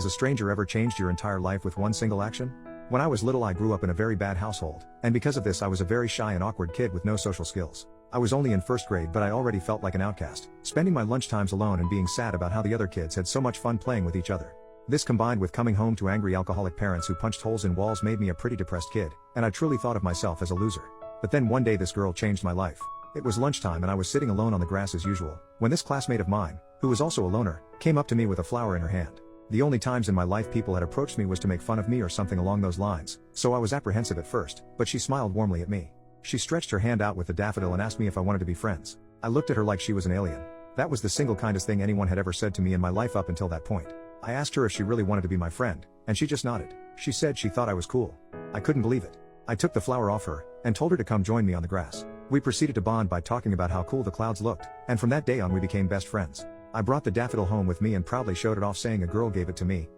Has a stranger ever changed your entire life with one single action? When I was little, I grew up in a very bad household, and because of this I was a very shy and awkward kid with no social skills. I was only in first grade, but I already felt like an outcast, spending my lunchtimes alone and being sad about how the other kids had so much fun playing with each other. This combined with coming home to angry alcoholic parents who punched holes in walls made me a pretty depressed kid, and I truly thought of myself as a loser. But then one day this girl changed my life. It was lunchtime and I was sitting alone on the grass as usual, when this classmate of mine, who was also a loner, came up to me with a flower in her hand. The only times in my life people had approached me was to make fun of me or something along those lines, so I was apprehensive at first, but she smiled warmly at me. She stretched her hand out with the daffodil and asked me if I wanted to be friends. I looked at her like she was an alien. That was the single kindest thing anyone had ever said to me in my life up until that point. I asked her if she really wanted to be my friend, and she just nodded. She said she thought I was cool. I couldn't believe it. I took the flower off her, and told her to come join me on the grass. We proceeded to bond by talking about how cool the clouds looked, and from that day on we became best friends. I brought the daffodil home with me and proudly showed it off, saying a girl gave it to me,